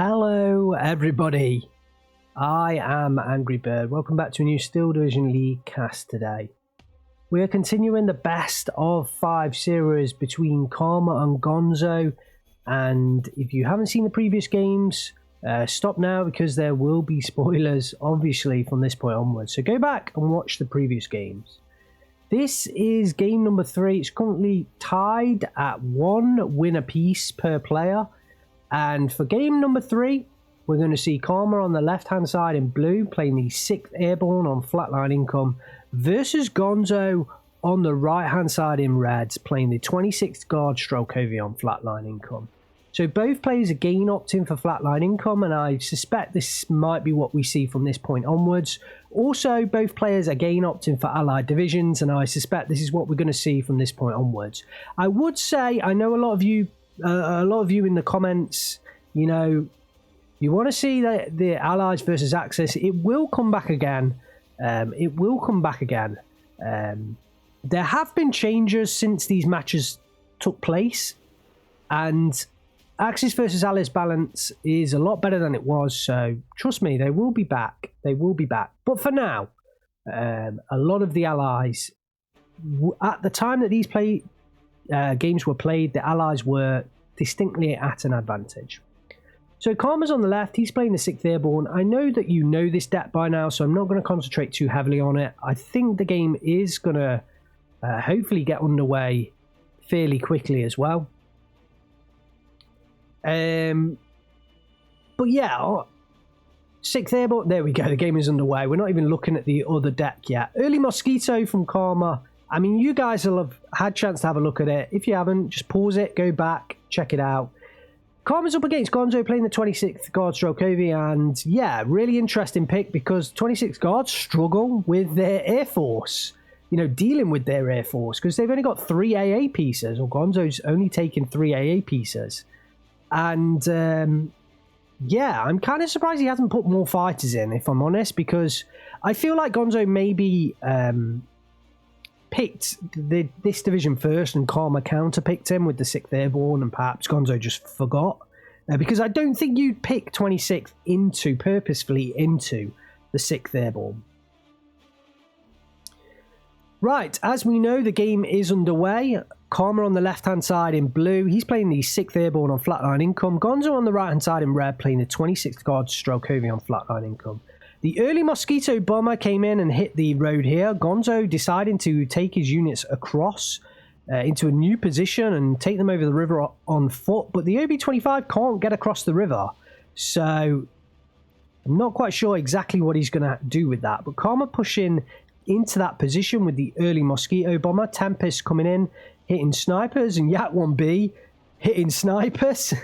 Hello everybody, I am Angry Bird. Welcome back to a new Steel Division League cast today. We are continuing the best of 5 series between Karma and Gonzo, and if you haven't seen the previous games, stop now because there will be spoilers obviously from this point onwards, so go back and watch the previous games. This is game number 3. It's currently tied at 1 win apiece per player. And for game number 3, we're going to see Karma on the left-hand side in blue, playing the 6th Airborne on flatline income, versus Gonzo on the right-hand side in reds, playing the 26th Guard Strokovia on flatline income. So both players again opting for flatline income, and I suspect this might be what we see from this point onwards. Also, both players again opting for allied divisions, and I suspect this is what we're going to see from this point onwards. I would say, I know a lot of you in the comments, you know, you want to see the allies versus Axis. It will come back again. There have been changes since these matches took place, and Axis versus Allies balance is a lot better than it was, so trust me, they will be back. But for now, a lot of the allies, at the time that these games were played, the allies were distinctly at an advantage. So Karma's on the left, he's playing the 6th Airborne. I know that you know this deck by now, so I'm not going to concentrate too heavily on it. I think the game is going to hopefully get underway fairly quickly as well. But yeah, 6th Airborne, there we go, the game is underway. We're not even looking at the other deck yet. Early Mosquito from Karma. I mean, you guys will have had a chance to have a look at it. If you haven't, just pause it, go back, check it out. Karma's up against Gonzo playing the 26th Guard Strokovia, and yeah, really interesting pick because 26th Guards struggle with their Air Force. You know, dealing with their Air Force because they've only got 3 AA pieces, or Gonzo's only taken 3 AA pieces. And yeah, I'm kind of surprised he hasn't put more fighters in, if I'm honest, because I feel like Gonzo maybe picked this division first and Karma counter-picked him with the 6th Airborne, and perhaps Gonzo just forgot. Because I don't think you'd pick 26th purposefully into the 6th Airborne. Right, as we know, the game is underway. Karma on the left-hand side in blue. He's playing the 6th Airborne on flatline income. Gonzo on the right-hand side in red, playing the 26th Guard Strokovia on flatline income. The early Mosquito bomber came in and hit the road here. Gonzo deciding to take his units across into a new position and take them over the river on foot. But the OB-25 can't get across the river. So I'm not quite sure exactly what he's going to do with that. But Karma pushing into that position with the early Mosquito bomber. Tempest coming in, hitting snipers, and Yak-1B hitting snipers.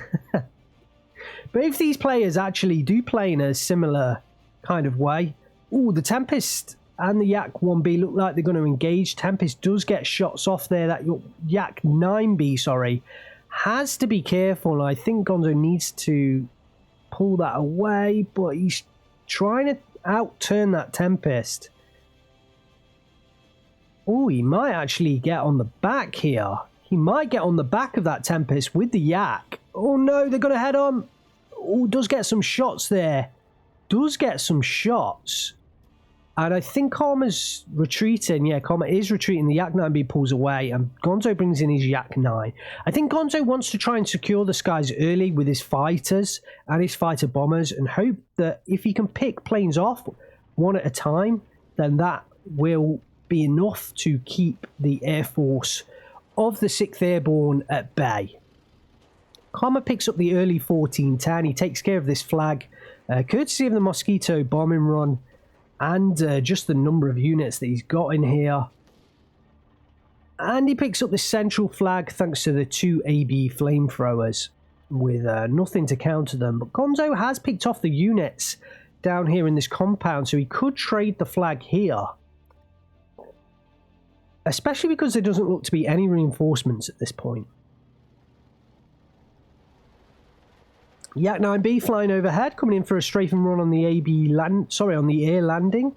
Both these players actually do play in a similar kind of way. Oh, the Tempest and the Yak-1B look like they're going to engage. Tempest does get shots off there. That Yak-9B, sorry, has to be careful. I think Gonzo needs to pull that away, but he's trying to outturn that Tempest. Oh, he might actually get on the back here. He might get on the back of that Tempest with the Yak. Oh no, they're going to head on. Oh, does get some shots there. Does get some shots. And I think Karma's retreating. Yeah, Karma is retreating. The Yak-9B pulls away, and Gonzo brings in his Yak-9. I think Gonzo wants to try and secure the skies early with his fighters and his fighter bombers, and hope that if he can pick planes off one at a time, then that will be enough to keep the Air Force of the 6th Airborne at bay. Karma picks up the early 1410. He takes care of this flag, courtesy of the Mosquito bombing run and just the number of units that he's got in here. And he picks up the central flag thanks to the 2 AB flamethrowers with nothing to counter them. But Gonzo has picked off the units down here in this compound, so he could trade the flag here. Especially because there doesn't look to be any reinforcements at this point. Yak-9B flying overhead, coming in for a strafing run on the on the air landing.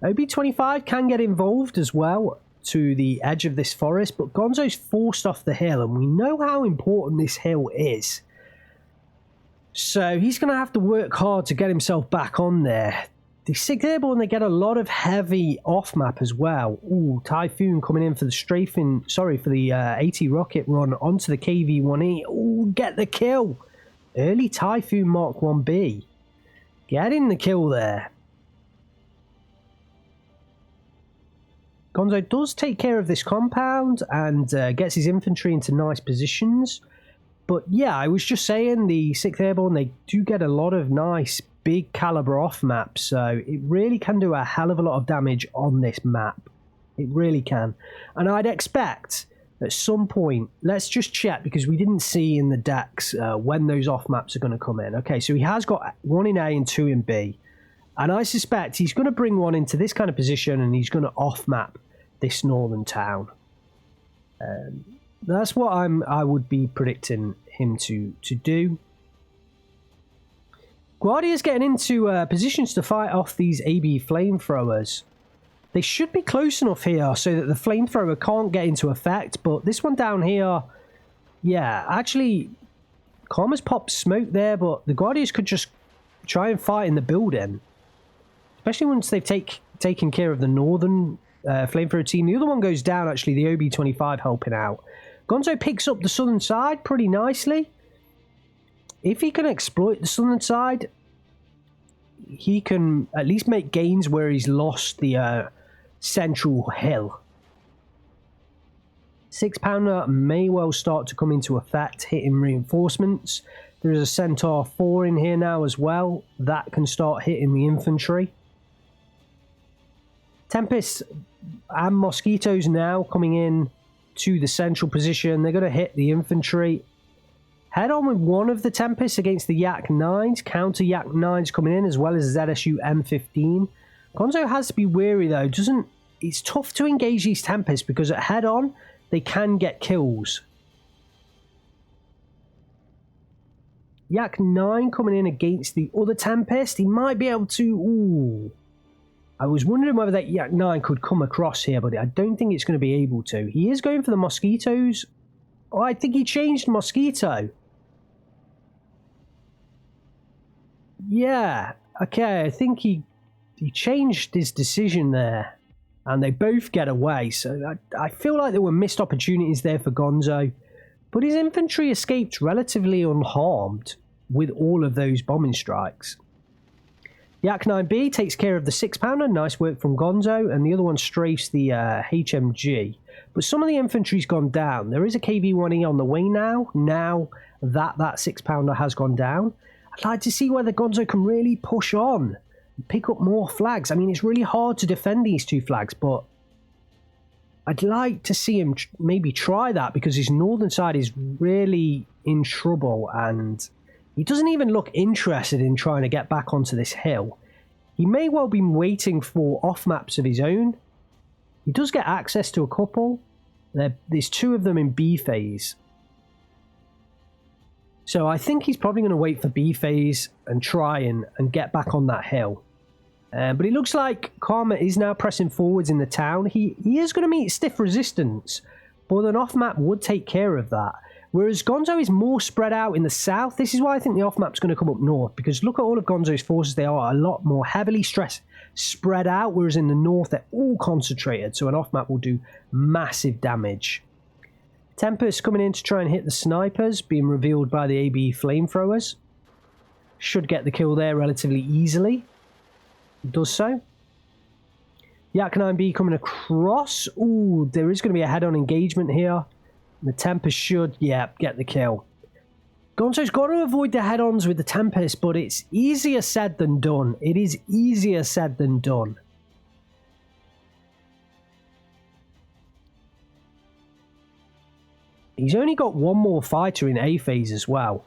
OB-25 can get involved as well to the edge of this forest, but Gonzo's forced off the hill, and we know how important this hill is. So he's going to have to work hard to get himself back on there. The 6th Airborne, they get a lot of heavy off-map as well. Ooh, Typhoon coming in for the strafing, sorry, for the AT rocket run onto the KV-1E. Ooh, get the kill. Early Typhoon Mark 1B. Getting the kill there. Gonzo does take care of this compound and gets his infantry into nice positions. But yeah, I was just saying the 6th Airborne, they do get a lot of nice big caliber off maps, so it really can do a hell of a lot of damage on this map. It really can. And I'd expect at some point, let's just check because we didn't see in the decks when those off maps are going to come in. Okay, so he has got 1 in A and 2 in B. And I suspect he's going to bring one into this kind of position and he's going to off map this northern town. That's what I would be predicting him to do. Guardia's getting into positions to fight off these AB flamethrowers. They should be close enough here so that the flamethrower can't get into effect, but this one down here, yeah, actually, Karma's popped smoke there, but the Guardians could just try and fight in the building. Especially once they've taken care of the northern flamethrower team. The other one goes down, actually, the OB-25 helping out. Gonzo picks up the southern side pretty nicely. If he can exploit the southern side, he can at least make gains where he's lost the central hill. 6-pounder may well start to come into effect, hitting reinforcements. There's a Centaur 4 in here now as well. That can start hitting the infantry. Tempests and Mosquitoes now coming in to the central position. They're going to hit the infantry. Head on with one of the Tempests against the Yak-9s. Counter Yak-9s coming in as well as ZSU M15. Gonzo has to be wary though. It's tough to engage these Tempests because at head on they can get kills. Yak-9 coming in against the other Tempest. He might be able to... Ooh. I was wondering whether that Yak-9 could come across here, but I don't think it's going to be able to. He is going for the Mosquitoes. Oh, I think he changed Mosquito. Yeah, okay, I think he changed his decision there. And they both get away, so I feel like there were missed opportunities there for Gonzo. But his infantry escaped relatively unharmed with all of those bombing strikes. Yak-9B takes care of the 6-pounder, nice work from Gonzo, and the other one strafes the HMG. But some of the infantry's gone down. There is a KV-1E on the way now that 6-pounder has gone down. I'd like to see whether Gonzo can really push on and pick up more flags. I mean, it's really hard to defend these 2 flags, but I'd like to see him maybe try that because his northern side is really in trouble and he doesn't even look interested in trying to get back onto this hill. He may well be waiting for off-maps of his own. He does get access to a couple. There's 2 of them in B phase. So I think he's probably going to wait for B phase and try and get back on that hill. But it looks like Karma is now pressing forwards in the town. He is going to meet stiff resistance, but an off-map would take care of that. Whereas Gonzo is more spread out in the south. This is why I think the off-map is going to come up north, because look at all of Gonzo's forces. They are a lot more heavily spread out, whereas in the north they're all concentrated, so an off-map will do massive damage. Tempest coming in to try and hit the snipers, being revealed by the AB flamethrowers. Should get the kill there relatively easily. Does so. Yak-9B coming across. Ooh, there is going to be a head-on engagement here. The Tempest should, yeah, get the kill. Gonzo's got to avoid the head-ons with the Tempest, but it's easier said than done. It is easier said than done. He's only got one more fighter in A phase as well.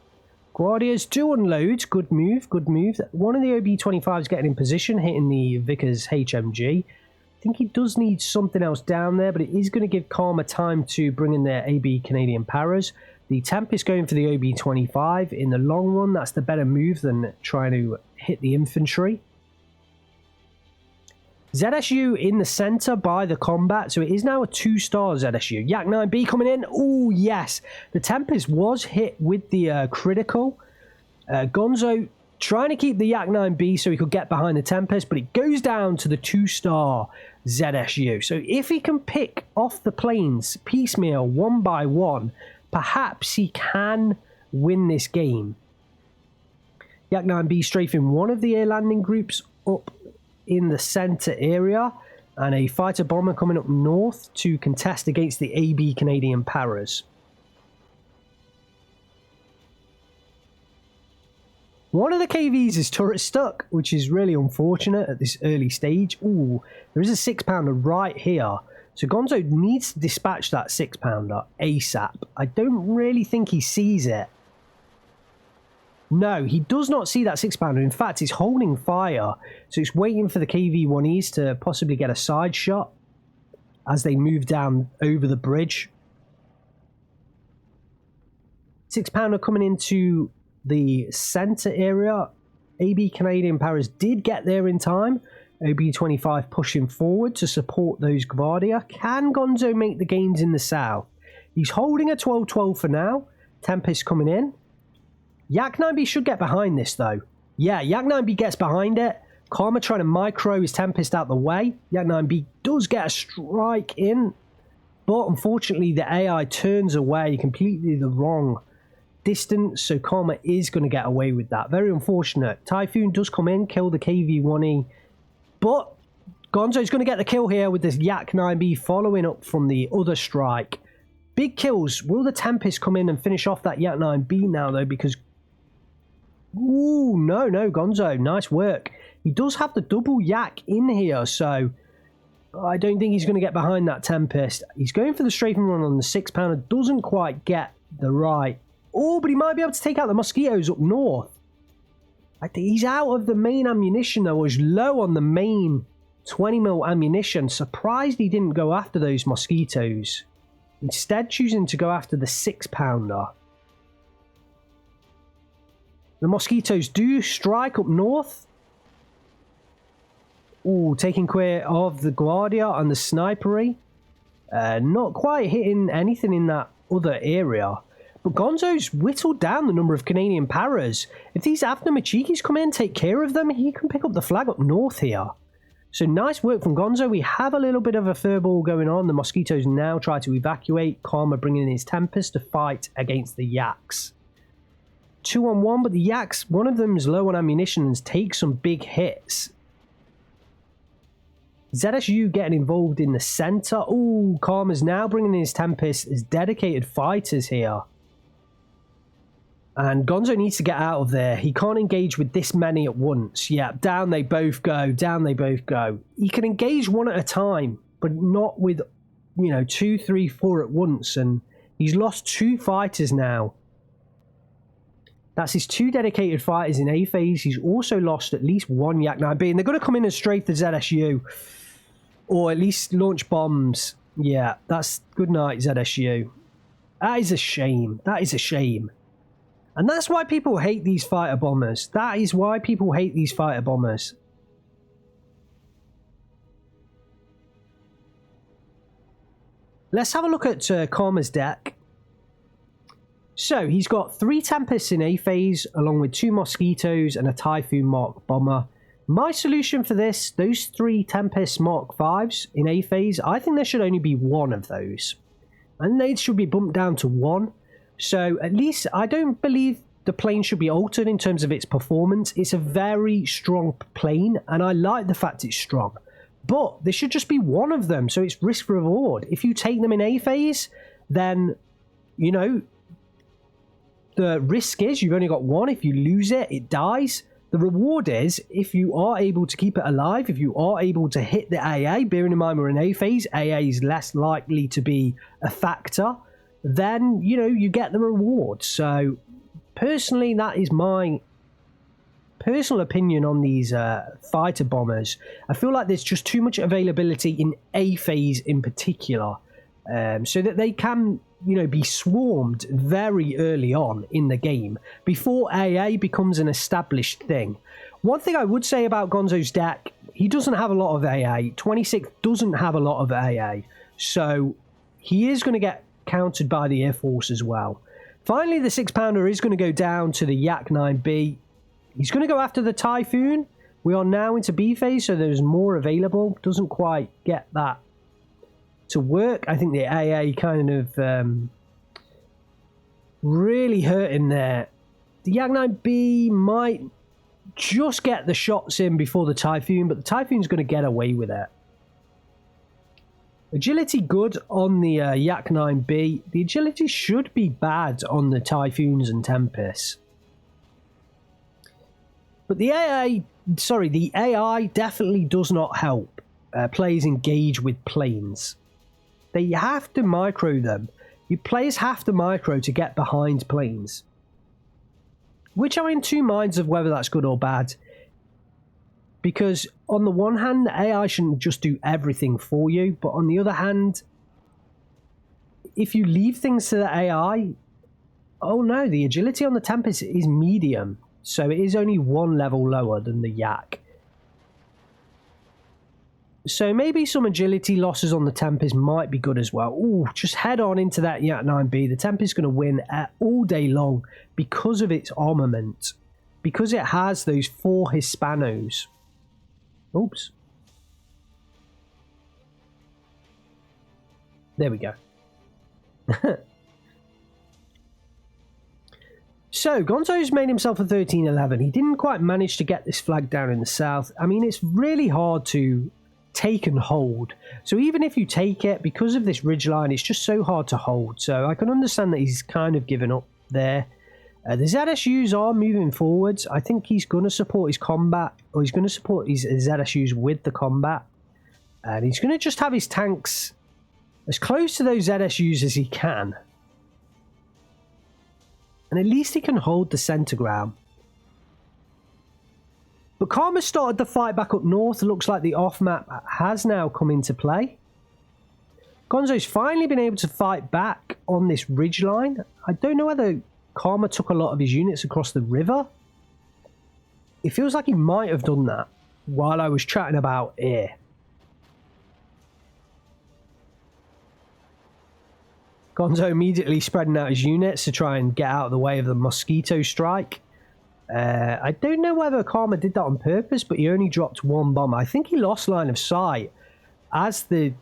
Guardias do unload. Good move, good move. One of the OB-25s getting in position, hitting the Vickers HMG. I think he does need something else down there, but it is going to give Karma time to bring in their AB Canadian Paras. The Tempest going for the OB-25. In the long run, that's the better move than trying to hit the infantry. ZSU in the center by the combat, so it is now a 2-star ZSU. Yak-9B coming in. Oh, yes. The Tempest was hit with the critical. Gonzo trying to keep the Yak 9B so he could get behind the Tempest, but it goes down to the 2-star ZSU. So if he can pick off the planes piecemeal, one by one, perhaps he can win this game. Yak 9B strafing one of the air landing groups up in the center area, and a fighter bomber coming up north to contest against the AB Canadian Paras. One of the KVs is turret stuck, which is really unfortunate at this early stage. Ooh, there is a 6-pounder right here. So Gonzo needs to dispatch that 6-pounder ASAP. I don't really think he sees it. No, he does not see that 6-pounder. In fact, he's holding fire. So it's waiting for the KV-1Es to possibly get a side shot as they move down over the bridge. 6-pounder coming into the center area. AB Canadian Paras did get there in time. OB-25 pushing forward to support those Gvardia. Can Gonzo make the gains in the south? He's holding a 12-12 for now. Tempest coming in. Yak 9B should get behind this though. Yeah, Yak 9B gets behind it. Karma trying to micro his Tempest out the way. Yak 9B does get a strike in, but unfortunately the AI turns away completely the wrong distance, so Karma is going to get away with that. Very unfortunate. Typhoon does come in, kill the KV-1E, but Gonzo's going to get the kill here with this Yak 9B following up from the other strike. Big kills. Will the Tempest come in and finish off that Yak 9B now though? Because ooh, no, Gonzo, nice work. He does have the double Yak in here, so I don't think he's going to get behind that Tempest. He's going for the strafing run on the 6-pounder, doesn't quite get the right. Oh, but he might be able to take out the Mosquitoes up north. I think he's out of the main ammunition though, or he's low on the main 20mm ammunition. Surprised he didn't go after those Mosquitoes. Instead choosing to go after the 6-pounder. The Mosquitoes do strike up north. Ooh, taking care of the Gvardia and the Snipery. Not quite hitting anything in that other area. But Gonzo's whittled down the number of Canadian Paras. If these Avnomachikis come in, take care of them, he can pick up the flag up north here. So nice work from Gonzo. We have a little bit of a furball going on. The Mosquitoes now try to evacuate. Karma bringing in his Tempest to fight against the Yaks. 2-on-1, but the Yaks, one of them is low on ammunition and takes some big hits. ZSU getting involved in the center. Ooh, Karma's now bringing in his Tempest as dedicated fighters here. And Gonzo needs to get out of there. He can't engage with this many at once. Yeah, down they both go. Down they both go. He can engage one at a time, but not with, 2, 3, 4 at once. And he's lost 2 fighters now. That's his 2 dedicated fighters in A phase. He's also lost at least 1 Yak 9B. And they're going to come in and strafe the ZSU. Or at least launch bombs. Yeah, that's good night, ZSU. That is a shame. That is a shame. And that's why people hate these fighter bombers. That is why people hate these fighter bombers. Let's have a look at Karma's deck. So, he's got 3 Tempests in A phase, along with 2 Mosquitoes and a Typhoon Mark bomber. My solution for this, those 3 Tempest Mark 5s in A phase, I think there should only be 1 of those. And they should be bumped down to 1. So at least I don't believe the plane should be altered in terms of its performance. It's a very strong plane and I like the fact it's strong. But there should just be 1 of them, so it's risk reward. If you take them in A phase, then, the risk is you've only got 1. If you lose it, it dies. The reward is if you are able to keep it alive, if you are able to hit the AA, bearing in mind we're in A phase, AA is less likely to be a factor. Then, you get the reward. So, personally, that is my personal opinion on these fighter bombers. I feel like there's just too much availability in A phase in particular. So that they can, be swarmed very early on in the game before AA becomes an established thing. One thing I would say about Gonzo's deck, he doesn't have a lot of AA. 26 doesn't have a lot of AA. So, he is going to get countered by the Air Force as well. Finally, the 6-pounder is going to go down to the Yak 9B. He's going to go after the Typhoon. We are now into B phase, so there's more available. Doesn't quite get that to work. I think the AA kind of really hurting there. The Yak 9B might just get the shots in before the Typhoon, but the Typhoon's going to get away with it. Agility good on the Yak 9B. The agility should be bad on the Typhoons and Tempests. But the AI definitely does not help players engage with planes. They have to micro them. Your players have to micro to get behind planes. Which I'm in two minds of whether that's good or bad. Because on the one hand, the AI shouldn't just do everything for you. But on the other hand, if you leave things to the AI... Oh no, the agility on the Tempest is medium. So it is only one level lower than the Yak. So maybe some agility losses on the Tempest might be good as well. Ooh, just head on into that Yak 9B. The Tempest is going to win all day long because of its armament. Because it has those 4 Hispanos. Oops. There we go. So, Gonzo's made himself a 13-11. He didn't quite manage to get this flag down in the south. I mean, it's really hard to take and hold. So even if you take it, because of this ridgeline, it's just so hard to hold. So I can understand that he's kind of given up there. The ZSUs are moving forwards. I think he's going to support his combat, or he's going to support his ZSUs with the combat. And he's going to just have his tanks as close to those ZSUs as he can. And at least he can hold the center ground. But Karma started the fight back up north. It looks like the off-map has now come into play. Gonzo's finally been able to fight back on this ridgeline. I don't know whether Karma took a lot of his units across the river. It feels like he might have done that while I was chatting about here. Gonzo immediately spreading out his units to try and get out of the way of the mosquito strike. I don't know whether Karma did that on purpose, but he only dropped 1 bomb. I think he lost line of sight as the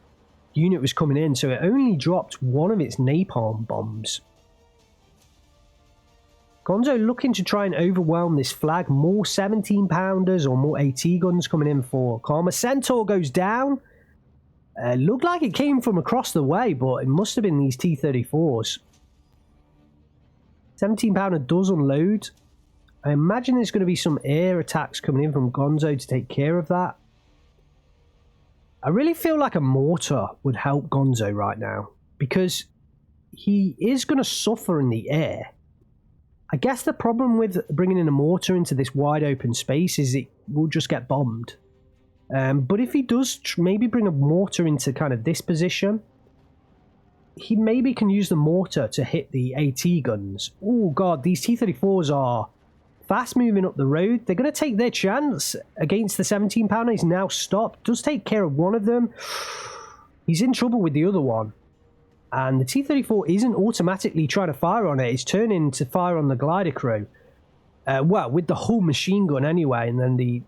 unit was coming in, so it only dropped 1 of its napalm bombs. Gonzo looking to try and overwhelm this flag. More 17-pounders or more AT guns coming in for Karma. Centaur goes down. Looked like it came from across the way, but it must have been these T-34s. 17-pounder does unload. I imagine there's going to be some air attacks coming in from Gonzo to take care of that. I really feel like a mortar would help Gonzo right now, because he is going to suffer in the air. I guess the problem with bringing in a mortar into this wide open space is it will just get bombed. But if he does maybe bring a mortar into kind of this position, he maybe can use the mortar to hit the AT guns. Oh god, these T-34s are fast moving up the road. They're going to take their chance against the 17-pounder. He's now stopped. Does take care of one of them. He's in trouble with the other one. And the T-34 isn't automatically trying to fire on it. It's turning to fire on the glider crew. Well, with the whole machine gun anyway. And then the...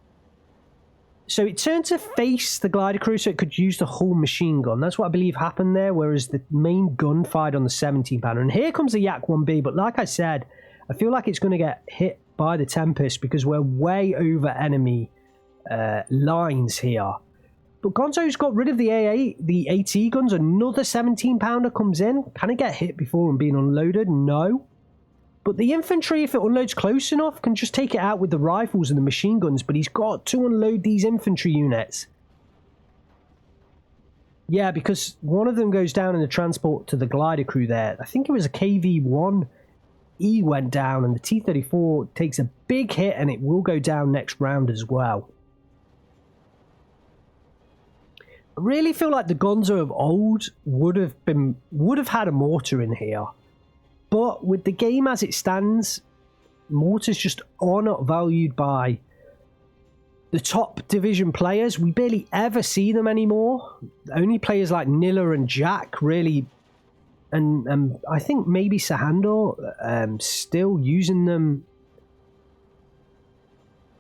So it turned to face the glider crew so it could use the whole machine gun. That's what I believe happened there, whereas the main gun fired on the 17-pounder. And here comes the Yak 1B, but like I said, I feel like it's going to get hit by the Tempest because we're way over enemy lines here. But Gonzo's got rid of the AT guns. Another 17-pounder comes in. Can it get hit before and being unloaded? No. But the infantry, if it unloads close enough, can just take it out with the rifles and the machine guns. But he's got to unload these infantry units. Yeah, because one of them goes down in the transport to the glider crew there. I think it was a KV-1E went down, and the T-34 takes a big hit, and it will go down next round as well. I really feel like the Gonzo of old would have had a mortar in here. But with the game as it stands, mortars just are not valued by the top division players. We barely ever see them anymore. Only players like Nilla and Jack really and I think maybe Sahandor still using them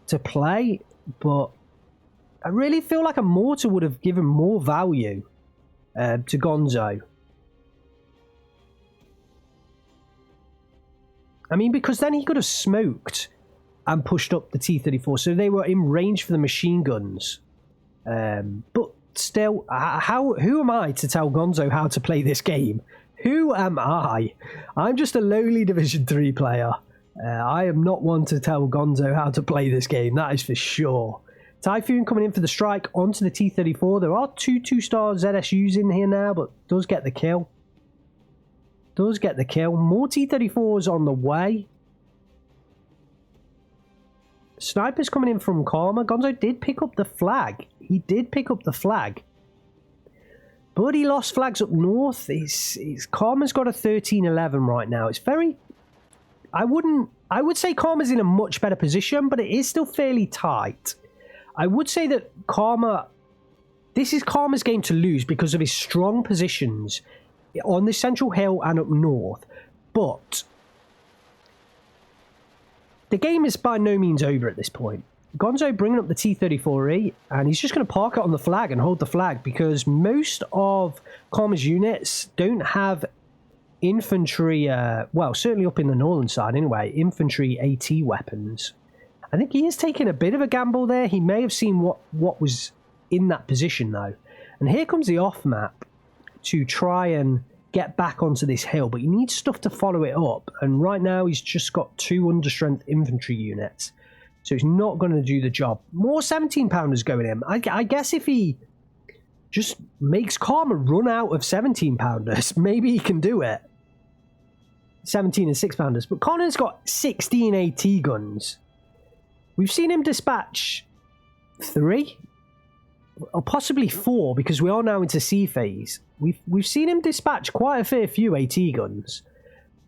to play, but I really feel like a mortar would have given more value to Gonzo. I mean, because then he could have smoked and pushed up the T-34, so they were in range for the machine guns. But still, who am I to tell Gonzo how to play this game? Who am I? I'm just a lowly Division 3 player. I am not one to tell Gonzo how to play this game, that is for sure. Typhoon coming in for the strike onto the T-34. There are two 2-star ZSUs in here now, but does get the kill. Does get the kill. More T-34s on the way. Snipers coming in from Karma. Gonzo did pick up the flag. He did pick up the flag. But he lost flags up north. Karma's got a 13-11 right now. It's very... I would say Karma's in a much better position, but it is still fairly tight. I would say that Karma... This is Karma's game to lose because of his strong positions on the central hill and up north. But the game is by no means over at this point. Gonzo bringing up the T-34E, and he's just going to park it on the flag and hold the flag because most of Karma's units don't have infantry, well, certainly up in the northern side anyway, infantry AT weapons. I think he is taking a bit of a gamble there. He may have seen what was in that position, though. And here comes the off-map to try and get back onto this hill, but he needs stuff to follow it up. And right now, he's just got 2 understrength infantry units. So he's not going to do the job. More 17-pounders going in. I guess if he just makes Karma run out of 17-pounders, maybe he can do it. 17 and 6-pounders. But Connor's got 16 AT guns. We've seen him dispatch 3 or possibly 4 because we are now into C phase. We've seen him dispatch quite a fair few AT guns,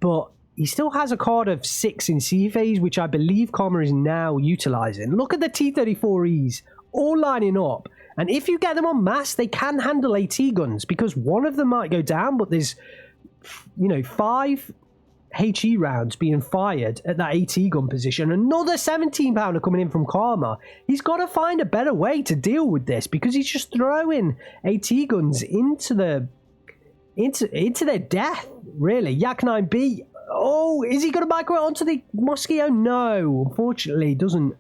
but he still has a card of 6 in C phase, which I believe Karma is now utilizing. Look at the T-34Es all lining up, and if you get them en masse, they can handle AT guns because one of them might go down, but there's 5 HE rounds being fired at that AT gun position. Another 17-pounder coming in from Karma. He's got to find a better way to deal with this because he's just throwing AT guns into their death, really. Yak 9B. Oh, is he going to micro it onto the Mosquito? No, unfortunately, he doesn't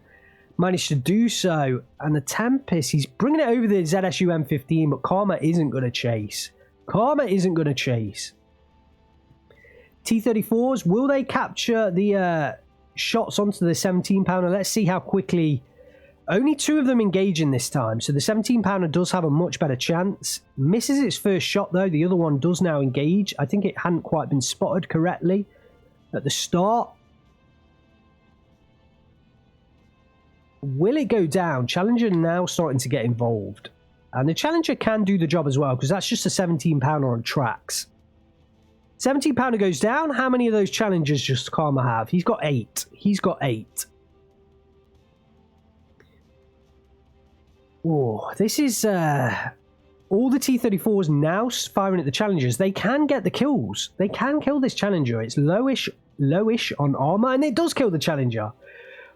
manage to do so. And the Tempest, he's bringing it over the ZSU M15, but Karma isn't going to chase. Karma isn't going to chase. T-34s, will they capture the shots onto the 17-pounder? Let's see how quickly. Only 2 of them engaging this time, so the 17-pounder does have a much better chance. Misses its first shot, though. The other one does now engage. I think it hadn't quite been spotted correctly at the start. Will it go down? Challenger now starting to get involved. And the Challenger can do the job as well, because that's just a 17-pounder on tracks. 17-pounder goes down. How many of those Challengers just Karma have? He's got 8. He's got 8. Oh, this is... all the T-34s now firing at the Challengers. They can get the kills. They can kill this Challenger. It's lowish on armor, and it does kill the Challenger.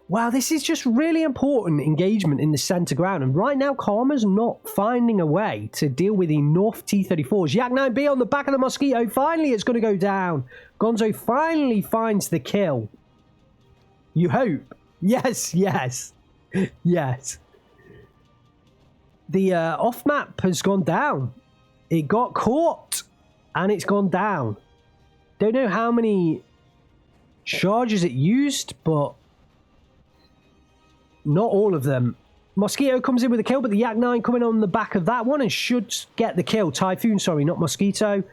Wow, this is just really important engagement in the center ground. And right now, Karma's not finding a way to deal with enough T-34s. Yak 9B on the back of the Mosquito. Finally, it's going to go down. Gonzo finally finds the kill. You hope. Yes, yes, yes. The off-map has gone down. It got caught, and it's gone down. Don't know how many charges it used, but not all of them. Mosquito comes in with a kill, but the Yak 9 coming on the back of that one and should get the kill. Typhoon, sorry, not Mosquito.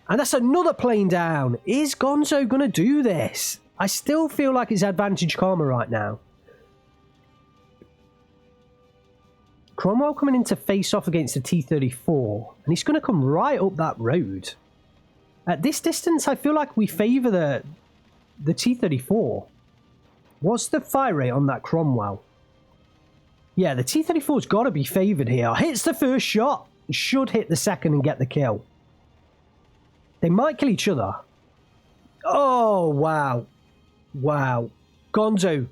And that's another plane down. Is Gonzo going to do this? I still feel like it's advantage Karma right now. Cromwell coming in to face off against the T-34. And he's going to come right up that road. At this distance, I feel like we favour the T-34. What's the fire rate on that Cromwell? Yeah, the T-34's got to be favoured here. Hits the first shot. Should hit the second and get the kill. They might kill each other. Oh, wow. Wow. Gonzo,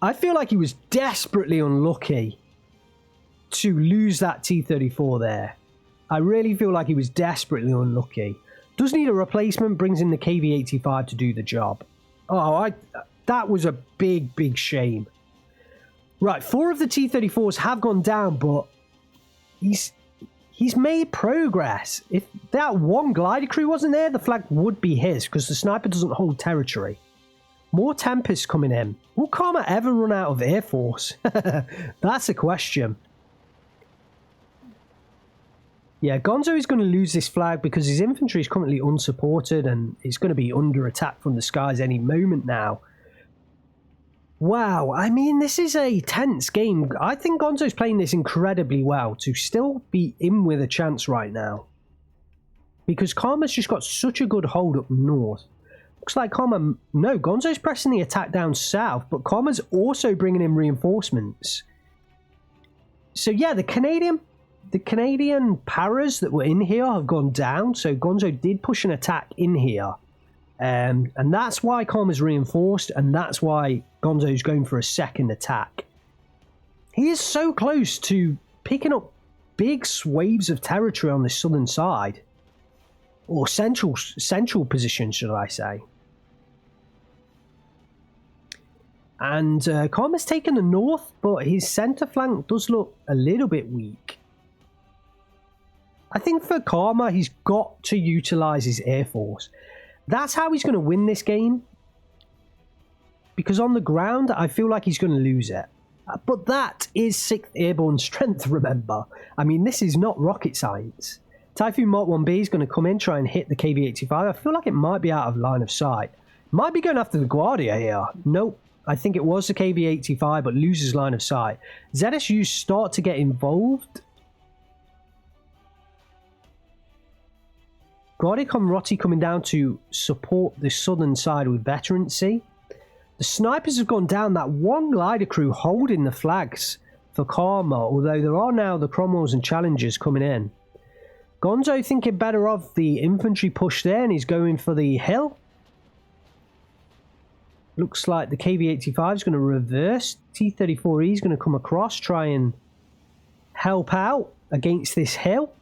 I feel like he was desperately unlucky to lose that T-34 there. I really feel like he was desperately unlucky. Does need a replacement, brings in the KV-85 to do the job. Oh, that was a big, big shame. Right, 4 of the T-34s have gone down, but he's made progress. If that one glider crew wasn't there, the flag would be his, because the sniper doesn't hold territory. More Tempests coming in. Will Karma ever run out of Air Force? That's a question. Yeah, Gonzo is going to lose this flag because his infantry is currently unsupported and it's going to be under attack from the skies any moment now. Wow, I mean, this is a tense game. I think Gonzo's playing this incredibly well to still be in with a chance right now. Because Karma's just got such a good hold up north. Looks like Karma... No, Gonzo's pressing the attack down south, but Karma's also bringing in reinforcements. So yeah, the Canadian paras that were in here have gone down, so Gonzo did push an attack in here. And that's why Karma's reinforced, and that's why Gonzo's going for a second attack. He is so close to picking up big swathes of territory on the southern side. Or central position, should I say. And Karma's taken the north, but his centre flank does look a little bit weak. I think for Karma, he's got to utilise his Air Force. That's how he's going to win this game. Because on the ground, I feel like he's going to lose it. But that is 6th Airborne Strength, remember. I mean, this is not rocket science. Typhoon Mark 1B is going to come in, try and hit the KV-85. I feel like it might be out of line of sight. Might be going after the Guardia here. Nope. I think it was the KV-85, but loses line of sight. ZSUs start to get involved. Guardia Comroti coming down to support the southern side with veterancy. The snipers have gone down. That one glider crew holding the flags for Karma, although there are now the Cromwells and Challengers coming in. Gonzo thinking better of the infantry push there, and he's going for the hill. Looks like the KV-85 is going to reverse. T-34E is going to come across, try and help out against this hill.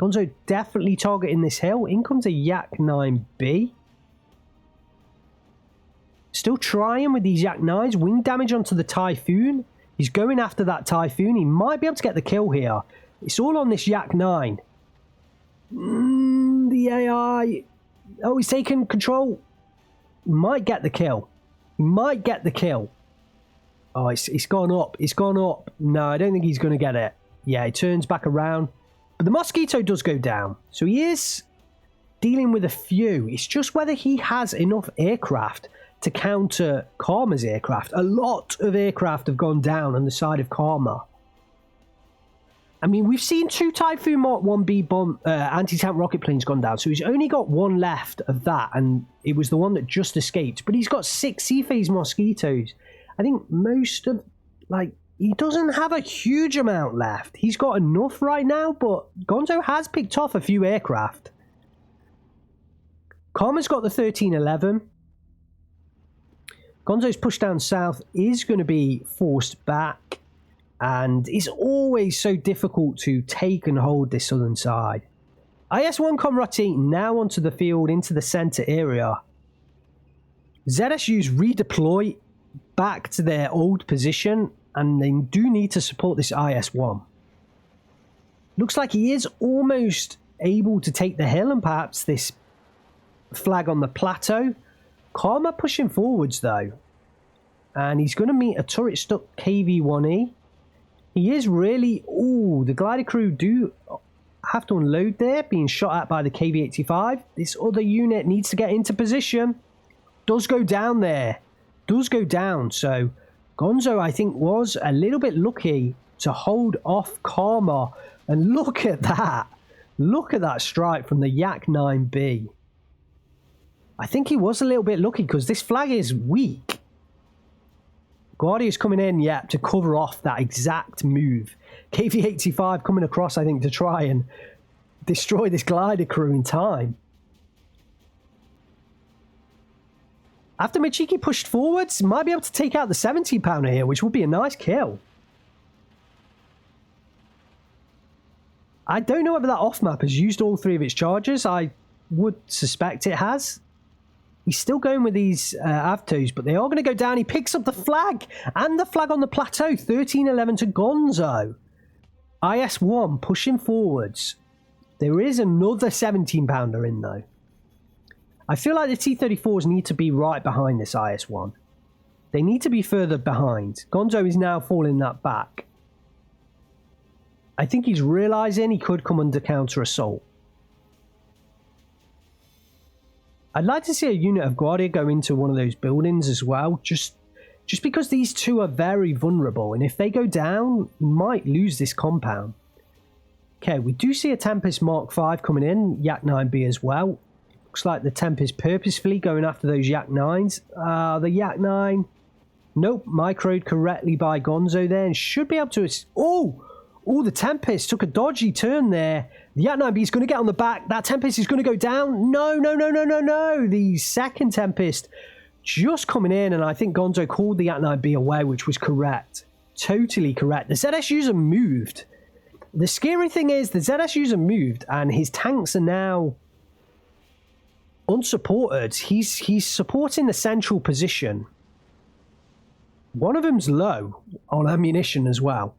Gonzo definitely targeting this hill. In comes a Yak-9B. Still trying with these Yak-9s. Wing damage onto the Typhoon. He's going after that Typhoon. He might be able to get the kill here. It's all on this Yak-9. The AI. Oh, he's taking control. Might get the kill. He might get the kill. Oh, it's gone up. It's gone up. No, I don't think he's going to get it. Yeah, he turns back around. But the Mosquito does go down. So he is dealing with a few. It's just whether he has enough aircraft to counter Karma's aircraft. A lot of aircraft have gone down on the side of Karma. I mean, we've seen 2 Typhoon Mark 1B bomb anti-tank rocket planes gone down. So he's only got 1 left of that. And it was the one that just escaped. But he's got 6 Sea-Phase Mosquitoes. I think most of, like... He doesn't have a huge amount left. He's got enough right now, but Gonzo has picked off a few aircraft. Karma's got the 1311. Gonzo's push down south is going to be forced back. And it's always so difficult to take and hold this southern side. IS-1 Comrati now onto the field into the centre area. ZSUs redeploy back to their old position. And they do need to support this IS-1. Looks like he is almost able to take the hill and perhaps this flag on the plateau. Karma pushing forwards though. And he's going to meet a turret-stuck KV-1E. He is really... Ooh, the glider crew do have to unload there, being shot at by the KV-85. This other unit needs to get into position. Does go down there. Does go down, so... Gonzo, I think, was a little bit lucky to hold off Karma. And look at that. Look at that strike from the Yak-9B. I think he was a little bit lucky because this flag is weak. Guardia's coming in, yeah, to cover off that exact move. KV-85 coming across, I think, to try and destroy this glider crew in time. After Michiki pushed forwards, might be able to take out the 17-pounder here, which would be a nice kill. I don't know whether that off-map has used all 3 of its charges. I would suspect it has. He's still going with these Avtos, but they are going to go down. He picks up the flag and the flag on the plateau. 13-11 to Gonzo. IS-1 pushing forwards. There is another 17-pounder in, though. I feel like the T-34s need to be right behind this IS-1. They need to be further behind. Gonzo is now falling that back. I think he's realising he could come under counter-assault. I'd like to see a unit of Guardia go into one of those buildings as well, just because these two are very vulnerable, and if they go down, we might lose this compound. Okay, we do see a Tempest Mark 5 coming in, Yak 9B as well. Looks like the Tempest purposefully going after those Yak 9s. The Yak 9, nope, microed correctly by Gonzo there, and should be able to... Oh, the Tempest took a dodgy turn there. The Yak 9B is going to get on the back. That Tempest is going to go down. No. The second Tempest just coming in, and I think Gonzo called the Yak 9B away, which was correct. Totally correct. The ZSUs are moved. The scary thing is the ZSUs are moved, and his tanks are now unsupported. He's supporting the central position. One of them's low on ammunition as well,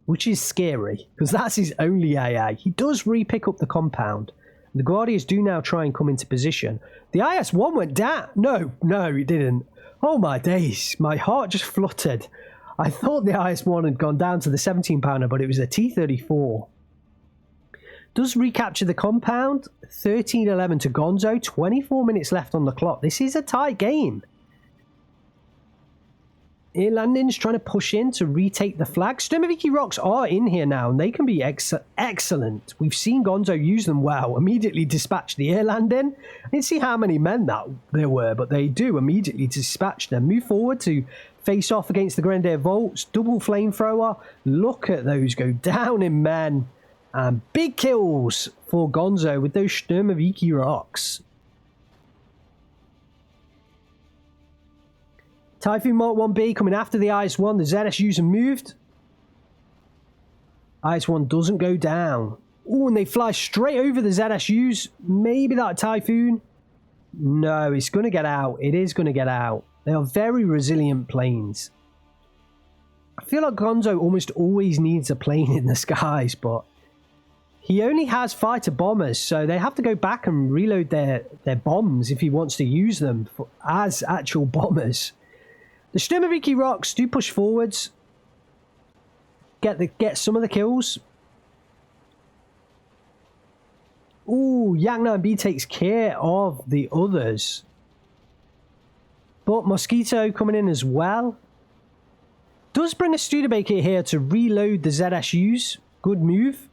which is scary, because that's his only AA. He does re-pick up the compound. The Guardians do now try and come into position. The IS-1 went down. No, it didn't. Oh my days, my heart just fluttered. I thought the IS-1 had gone down to the 17-pounder, but it was a T-34. Does recapture the compound. 13-11 to Gonzo. 24 minutes left on the clock. This is a tight game. Air Landing's trying to push in to retake the flag. Sturmoviki Rocks are in here now, and they can be excellent. We've seen Gonzo use them well. Immediately dispatch the air landing. I didn't see how many men that there were, but they do immediately dispatch them. Move forward to face off against the Grenadier Volts. Double flamethrower. Look at those go down in men. And big kills for Gonzo with those Sturmoviki Rocks. Typhoon Mark 1B coming after the IS-1. The ZSUs are moved. IS-1 doesn't go down. Oh, and they fly straight over the ZSUs. Maybe that Typhoon. No, it's going to get out. It is going to get out. They are very resilient planes. I feel like Gonzo almost always needs a plane in the skies, but he only has fighter bombers, so they have to go back and reload their bombs if he wants to use them as actual bombers. The Sturmoviki Rocks do push forwards. Get some of the kills. Ooh, Yak 9B takes care of the others. But Mosquito coming in as well. Does bring a Studebaker here to reload the ZSUs. Good move.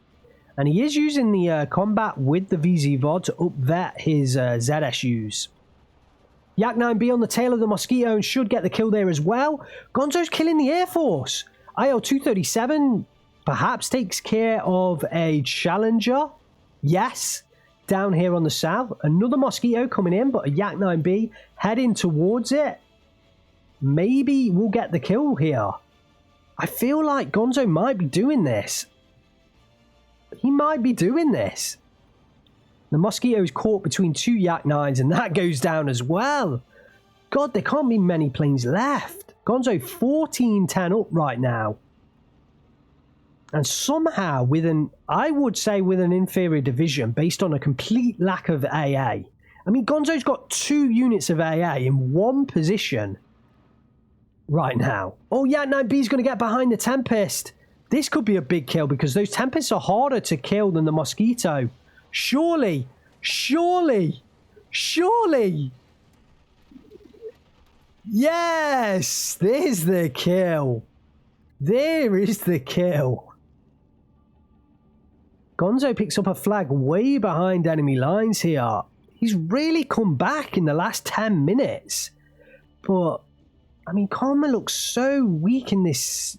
And he is using the combat with the VZ-VOD to up-vet his ZSUs. Yak 9B on the tail of the Mosquito and should get the kill there as well. Gonzo's killing the Air Force. IL-237 perhaps takes care of a Challenger. Yes, down here on the south. Another Mosquito coming in, but a Yak 9B heading towards it. Maybe we'll get the kill here. I feel like Gonzo might be doing this. He might be doing this. The Mosquito is caught between two Yak 9s, and that goes down as well. God, there can't be many planes left. Gonzo 14-10 up right now. And somehow, I would say with an inferior division, based on a complete lack of AA. I mean, Gonzo's got 2 units of AA in one position right now. Oh, Yak 9B is going to get behind the Tempest. This could be a big kill because those Tempests are harder to kill than the Mosquito. Surely. Yes, there's the kill. There is the kill. Gonzo picks up a flag way behind enemy lines here. He's really come back in the last 10 minutes. But, I mean, Karma looks so weak in this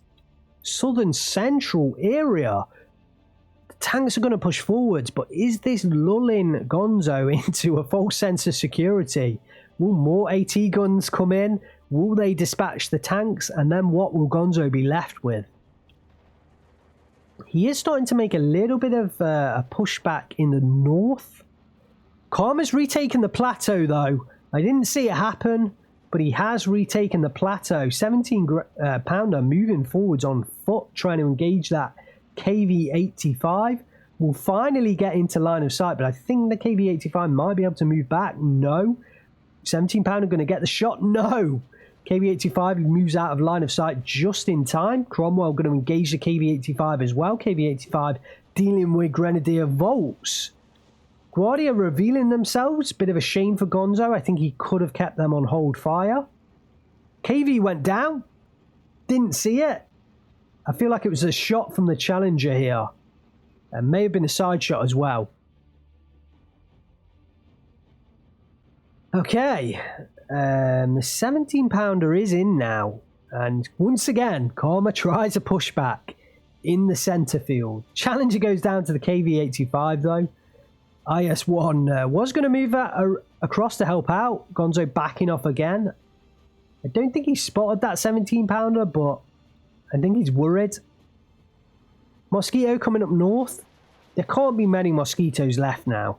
southern central area. Tanks are going to push forwards, but is this lulling Gonzo into a false sense of security? Will more AT guns come in? Will they dispatch the tanks? And then what will Gonzo be left with? He is starting to make a little bit of a pushback in the north. Karma's retaken the plateau, though. I didn't see it happen, but he has retaken the plateau. 17 pounder moving forwards on foot, trying to engage that KV-85. Will finally get into line of sight, but I think the KV-85 might be able to move back. No. 17 pounder going to get the shot? No. KV-85 moves out of line of sight just in time. Cromwell going to engage the KV-85 as well. KV-85 dealing with Grenadier Volts. Guardia revealing themselves. Bit of a shame for Gonzo. I think he could have kept them on hold fire. KV went down. Didn't see it. I feel like it was a shot from the Challenger here. It may have been a side shot as well. Okay. The 17 pounder is in now. And once again, Karma tries a pushback in the centre field. Challenger goes down to the KV-85 though. IS-1 was going to move that across to help out. Gonzo backing off again. I don't think he spotted that 17 pounder, but I think he's worried. Mosquito coming up north. There can't be many mosquitoes left now.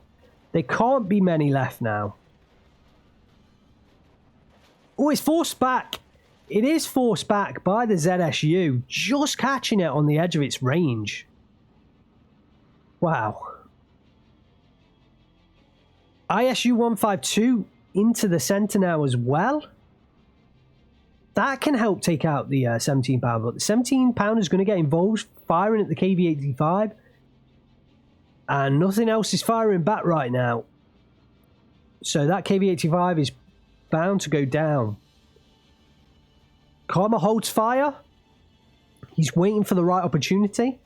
There can't be many left now. Oh, it's forced back. It is forced back by the ZSU. Just catching it on the edge of its range. Wow. ISU 152 into the centre now as well. That can help take out the 17 pounder. But the 17 pounder is going to get involved firing at the KV-85. And nothing else is firing back right now. So that KV-85 is bound to go down. Karma holds fire. He's waiting for the right opportunity.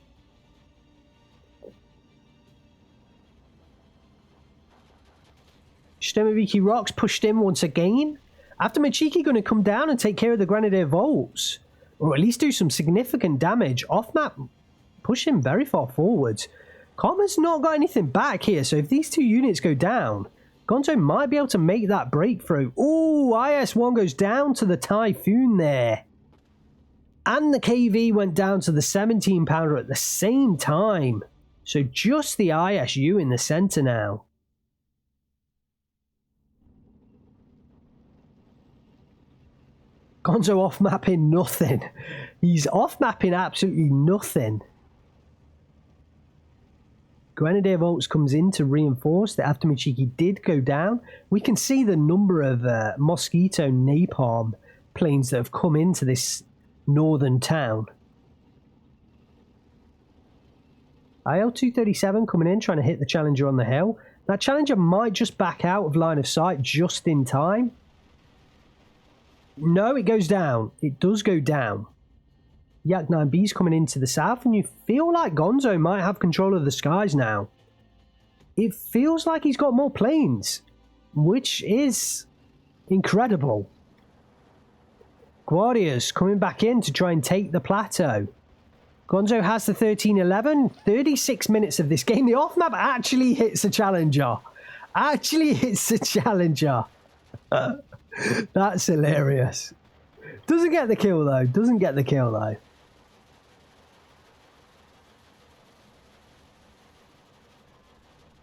Stemaviki Rocks pushed in once again. After Machiki going to come down and take care of the Grenadier Volts. Or at least do some significant damage. Off-map, push him very far forwards. Karma's not got anything back here, so if these two units go down, Gonzo might be able to make that breakthrough. Oh, IS-1 goes down to the Typhoon there. And the KV went down to the 17 pounder at the same time. So just the ISU in the centre now. Gonzo off-mapping nothing. He's off-mapping absolutely nothing. Grenadier Volts comes in to reinforce that after Michiki did go down. We can see the number of Mosquito Napalm planes that have come into this northern town. IL-237 coming in, trying to hit the Challenger on the hill. That Challenger might just back out of line of sight just in time. No, it goes down. It does go down. Yak 9B's coming into the south, and you feel like Gonzo might have control of the skies now. It feels like he's got more planes, which is incredible. Guardias coming back in to try and take the plateau. Gonzo has the 1311. 36 minutes of this game. The off-map actually hits the Challenger. Actually hits the Challenger. That's hilarious. Doesn't get the kill though. Doesn't get the kill though.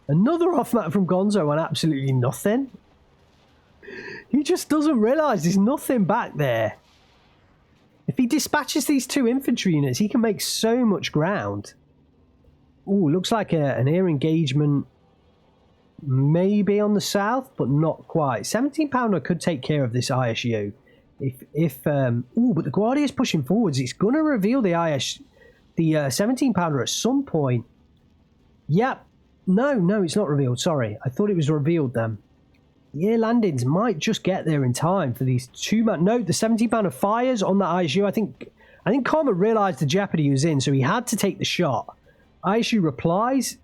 Another off-map from Gonzo on absolutely nothing. He just doesn't realise there's nothing back there. If he dispatches these two infantry units, he can make so much ground. Ooh, looks like an air engagement maybe on the south, but not quite. 17 pounder could take care of this ISU. Ooh, but the Guardia is pushing forwards. It's going to reveal the 17 pounder at some point. Yep. No, it's not revealed. Sorry. I thought it was revealed then. The air landings might just get there in time for these two man. No, the 17 pounder fires on that ISU. I think Karma realised the jeopardy he was in, so he had to take the shot. ISU replies.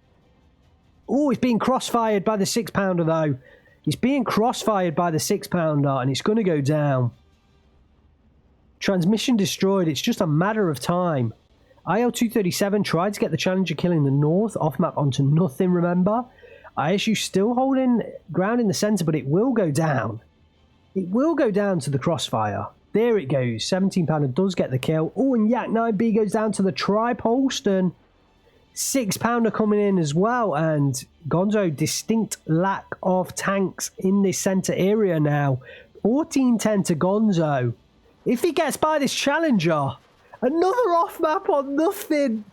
Oh, it's being crossfired by the 6 pounder though. He's being crossfired by the 6 pounder, and it's going to go down. Transmission destroyed. It's just a matter of time. IL-237 tried to get the Challenger kill in the north, off-map onto nothing, remember? ISU still holding ground in the centre, but it will go down. It will go down to the crossfire. There it goes. 17-pounder does get the kill. Oh, and Yak 9B goes down to the Tri-Polston. 6-pounder coming in as well. And Gonzo, distinct lack of tanks in this center area now. 14-10 to Gonzo. If he gets by this Challenger, another off-map on nothing.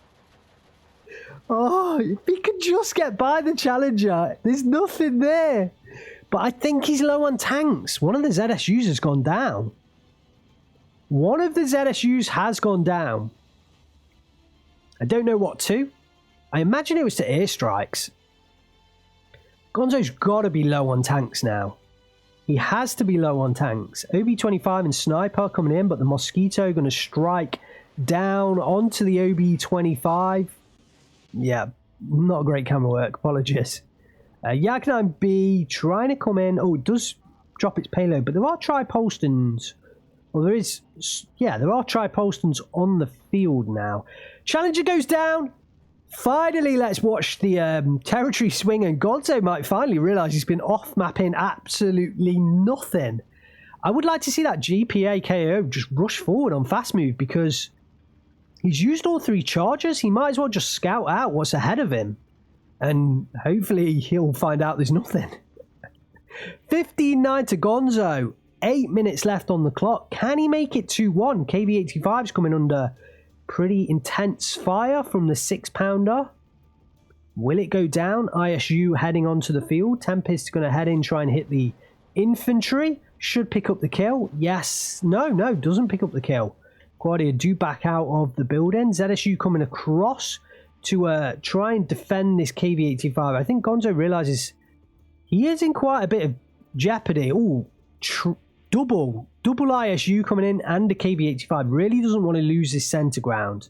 Oh, if he could just get by the Challenger, there's nothing there. But I think he's low on tanks. One of the ZSUs has gone down. One of the ZSUs has gone down. I don't know what to. I imagine it was to airstrikes. Gonzo's got to be low on tanks now. He has to be low on tanks. OB-25 and Sniper coming in, but the Mosquito going to strike down onto the OB-25. Yeah, not a great camera work. Apologies. Yak 9B trying to come in. Oh, it does drop its payload, but there are Tri-Polstons. Well, there is, yeah, there are Tri-Polstons on the field now. Challenger goes down. Finally, let's watch the territory swing, and Gonzo might finally realise he's been off-mapping absolutely nothing. I would like to see that GPA KO just rush forward on fast move, because he's used all 3 charges. He might as well just scout out what's ahead of him, and hopefully he'll find out there's nothing. 15-9 to Gonzo. 8 minutes left on the clock. Can he make it 2-1? KV-85's coming under pretty intense fire from the 6-pounder. Will it go down? ISU heading onto the field. Tempest going to head in, try and hit the infantry. Should pick up the kill. Yes. No, doesn't pick up the kill. Guardia do back out of the building. ZSU coming across to try and defend this KV-85. I think Gonzo realizes he is in quite a bit of jeopardy. Oh, double ISU coming in and the KV-85. Really doesn't want to lose this center ground.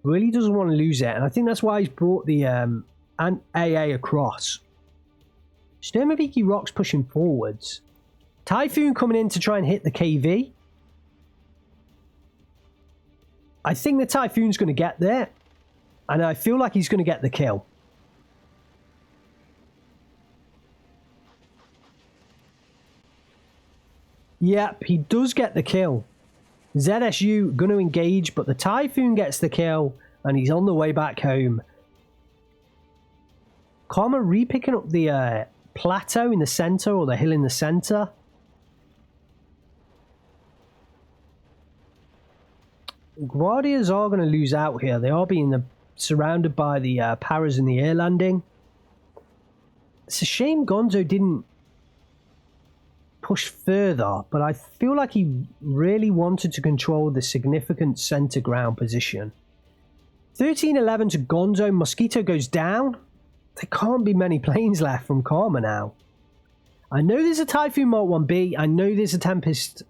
Really doesn't want to lose it. And I think that's why he's brought the AA across. Sturmoviki Rocks pushing forwards. Typhoon coming in to try and hit the KV. I think the Typhoon's going to get there. And I feel like he's going to get the kill. Yep, he does get the kill. ZSU going to engage, but the Typhoon gets the kill, and he's on the way back home. Karma re-picking up the plateau in the center, or the hill in the center. Guardias are going to lose out here. They are being surrounded by the Paras in the air landing. It's a shame Gonzo didn't push further, but I feel like he really wanted to control the significant center ground position. 13-11 to Gonzo. Mosquito goes down. There can't be many planes left from Karma now. I know there's a Typhoon Mark 1B. I know there's a Tempest.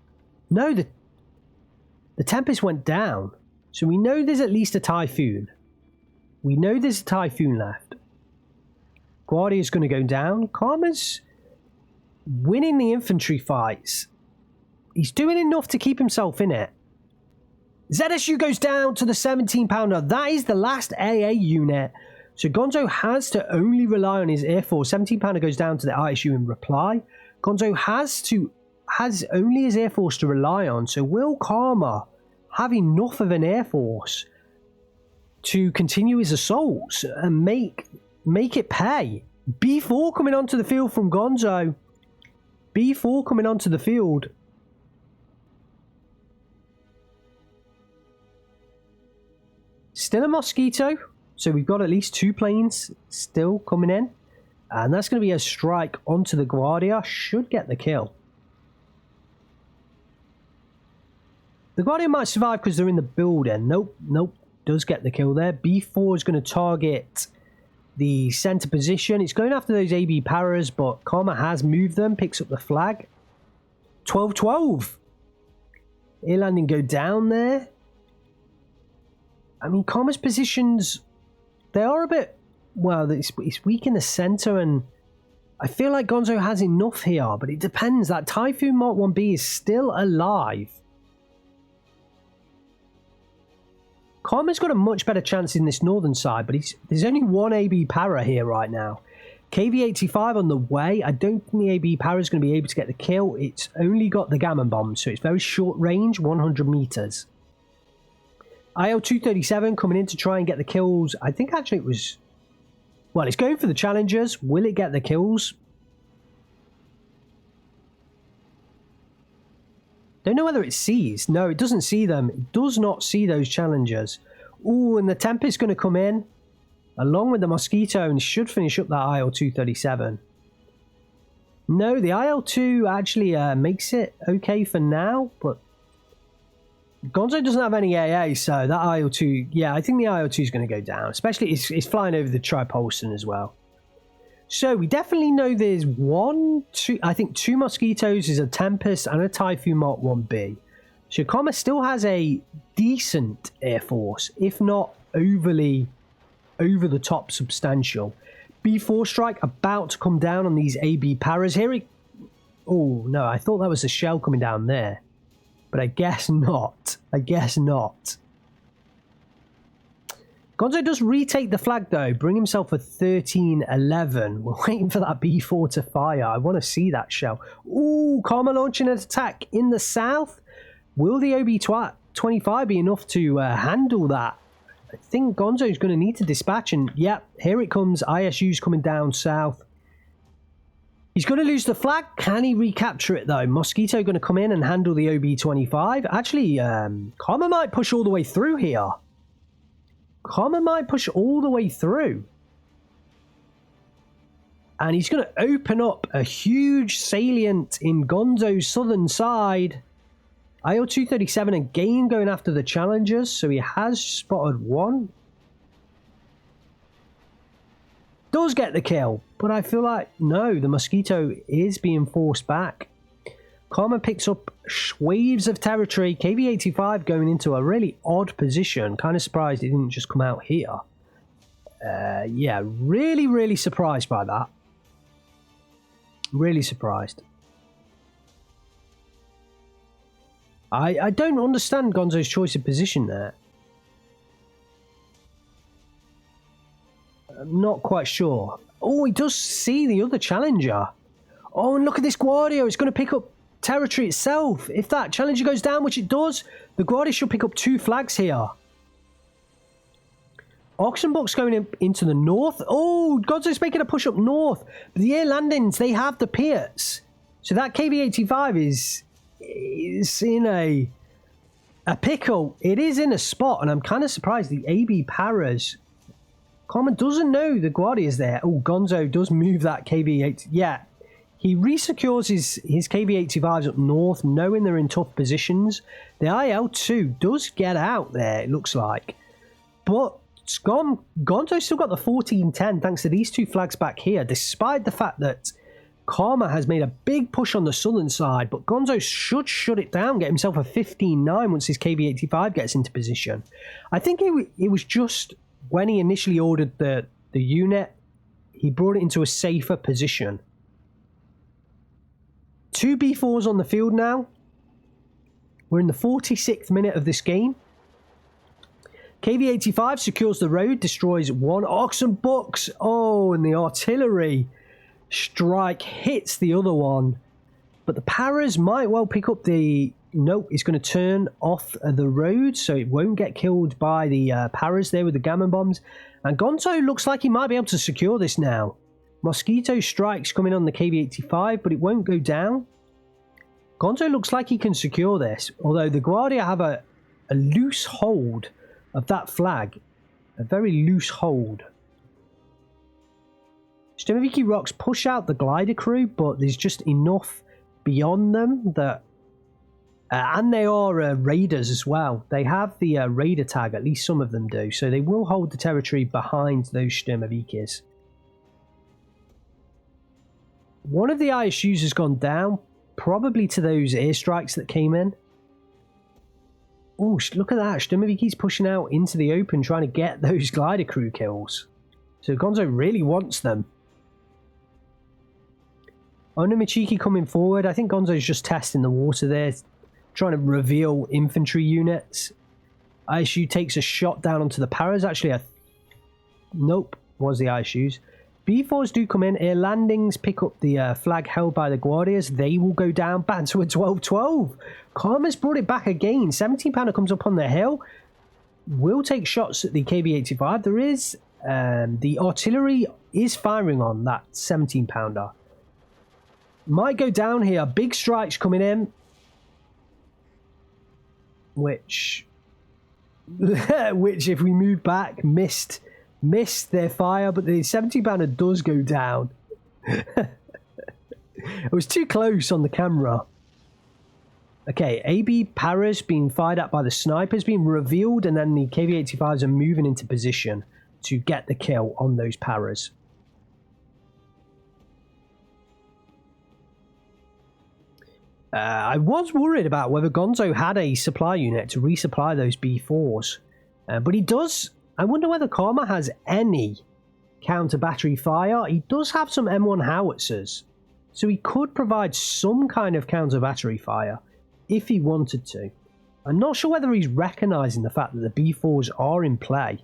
No, the Tempest went down. So we know there's at least a Typhoon. We know there's a Typhoon left. Guardia's going to go down. Karma's winning the infantry fights. He's doing enough to keep himself in it. ZSU goes down to the 17-pounder. That is the last AA unit. So Gonzo has to only rely on his Air Force. 17-pounder goes down to the ISU in reply. Gonzo has only his Air Force to rely on. So will Karma have enough of an Air Force to continue his assaults and make it pay? B4 coming onto the field from Gonzo. B4 coming onto the field. Still a Mosquito. So we've got at least 2 planes still coming in. And that's going to be a strike onto the Guardia. Should get the kill. The Guardia might survive because they're in the building. Nope. Does get the kill there. B4 is going to target the center position. It's going after those AB Paras, but Karma has moved them. Picks up the flag. 12-12. Air landing go down there. I mean, Karma's positions, they are a bit, well, it's weak in the center, and I feel like Gonzo has enough here, but it depends. That Typhoon Mark 1B is still alive. Karma's got a much better chance in this northern side, but there's only one AB Para here right now. KV-85 on the way. I don't think the AB Para is going to be able to get the kill. It's only got the Gammon Bomb, so it's very short range, 100 meters. IL-237 coming in to try and get the kills. I think actually it was... Well, it's going for the challengers. Will it get the kills? Don't know whether it sees. No, it doesn't see them. It does not see those challengers. Ooh, and the Tempest's going to come in along with the Mosquito and should finish up that IL-237. No, the IL-2 actually makes it okay for now, but Gonzo doesn't have any AA, so that IL-2, yeah, I think the IL-2 is going to go down, especially it's flying over the Tripolson as well. So we definitely know there's I think two Mosquitoes, is a Tempest and a Typhoon Mark 1B. So Comma still has a decent air force, if not overly over the top substantial. B4 strike about to come down on these AB Paras. Here oh no, I thought that was a shell coming down there. But I guess not. I guess not. Gonzo does retake the flag though, bring himself a 13-11. We're waiting for that B4 to fire. I want to see that shell. Ooh, Karma launching an attack in the south. Will the OB-25 be enough to handle that? I think Gonzo's going to need to dispatch, and yep, here it comes. ISU's coming down south. He's going to lose the flag. Can he recapture it though? Mosquito going to come in and handle the OB-25. Actually, Karma might push all the way through here. Karma might push all the way through. And he's going to open up a huge salient in Gonzo's southern side. IL-237 again going after the challengers, so he has spotted one. Does get the kill, but I feel like, no, the Mosquito is being forced back. Karma picks up waves of territory. KV-85 going into a really odd position. Kind of surprised it didn't just come out here. Yeah, really, really surprised by that. Really surprised. I don't understand Gonzo's choice of position there. I'm not quite sure. Oh, he does see the other challenger. Oh, and look at this Guardia. It's going to pick up territory itself. If that challenger goes down, which it does, the Guardia should pick up 2 flags here. Oxenbuck's going into the north. Oh, Gonzo's making a push up north. But the air landings, they have the Pierce. So that KV-85 is in a pickle. It is in a spot, and I'm kind of surprised the AB Paras... Common doesn't know the Guardia's there. Oh, Gonzo does move that KV-8. Yeah, he resecures his KV-85s up north, knowing they're in tough positions. The IL-2 does get out there, it looks like. But Gonzo's still got the 14-10 thanks to these 2 flags back here, despite the fact that Karma has made a big push on the southern side, but Gonzo should shut it down, get himself a 15-9 once his KV-85 gets into position. I think it was just... When he initially ordered the unit, he brought it into a safer position. 2 B4s on the field now. We're in the 46th minute of this game. KV-85 secures the road, destroys 1 Oxenbucks. Oh, and the artillery strike hits the other one. But the Paras might well pick up the... Nope, it's going to turn off the road, so it won't get killed by the Paras there with the Gammon Bombs. And Gonzo looks like he might be able to secure this now. Mosquito strikes coming on the KV-85, but it won't go down. Gonzo looks like he can secure this, although the Guardia have a loose hold of that flag. A very loose hold. Sturmoviki Rocks push out the glider crew, but there's just enough beyond them that... and they are raiders as well. They have the raider tag, at least some of them do. So they will hold the territory behind those Sturmovikis. One of the ISUs has gone down, probably to those airstrikes that came in. Oh, look at that. Sturmoviki's pushing out into the open, trying to get those glider crew kills. So Gonzo really wants them. Onomichiki coming forward. I think Gonzo's just testing the water there, trying to reveal infantry units. ISU takes a shot down onto the Paras. Actually, nope, was the ISUs. B4s do come in. Air landings pick up the flag held by the Guardias. They will go down back to a 12-12. Karma's brought it back again. 17-pounder comes up on the hill. Will take shots at the KV-85. There is... the artillery is firing on that 17-pounder. Might go down here. Big strikes coming in. Which if we move back, missed their fire, but the 17-pounder does go down. It was too close on the camera. Okay, AB Paras being fired at by the snipers being revealed, and then the KV-85s are moving into position to get the kill on those Paras. I was worried about whether Gonzo had a supply unit to resupply those B4s. But he does. I wonder whether Karma has any counter battery fire. He does have some M1 howitzers. So he could provide some kind of counter battery fire if he wanted to. I'm not sure whether he's recognising the fact that the B4s are in play.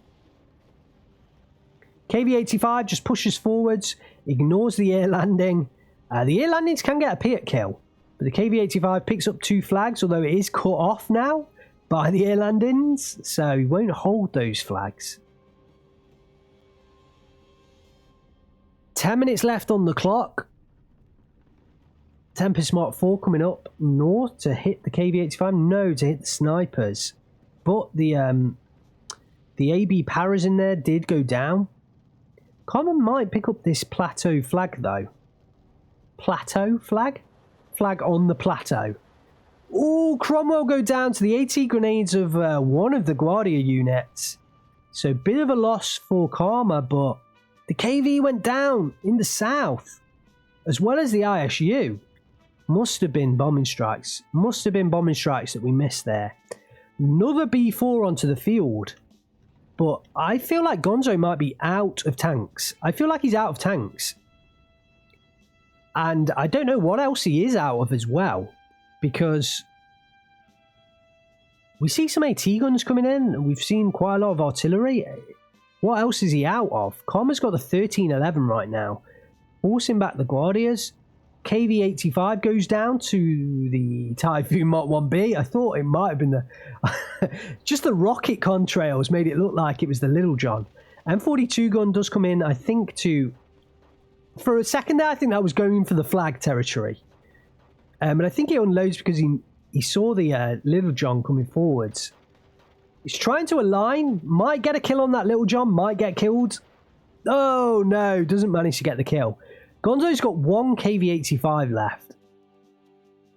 KV-85 just pushes forwards, ignores the air landing. The air landings can get a Piat kill. But the KV-85 picks up 2 flags, although it is cut off now by the air landings, so he won't hold those flags. 10 minutes left on the clock. Tempest Mark 4 coming up north to hit the KV-85. No, to hit the snipers. But the AB Paras in there did go down. Common might pick up this plateau flag, though. Plateau flag? Flag on the plateau. Oh, Cromwell go down to the AT grenades of one of the Guardia units. So bit of a loss for Karma, but the KV went down in the south, as well as the ISU. Must have been bombing strikes. Must have been bombing strikes that we missed there. Another B4 onto the field. But I feel like Gonzo might be out of tanks. I feel like he's out of tanks. And I don't know what else he is out of as well. Because we see some AT guns coming in. And we've seen quite a lot of artillery. What else is he out of? Karma's got the 1311 right now. Forcing back the Guardias. KV-85 goes down to the Typhoon Mark 1B. I thought it might have been the... just the rocket contrails made it look like it was the Little John. M42 gun does come in, I think, to... For a second there, I think that was going for the flag territory. And I think he unloads because he saw the Little John coming forwards. He's trying to align. Might get a kill on that Little John. Might get killed. Oh, no. Doesn't manage to get the kill. Gonzo's got 1 KV-85 left.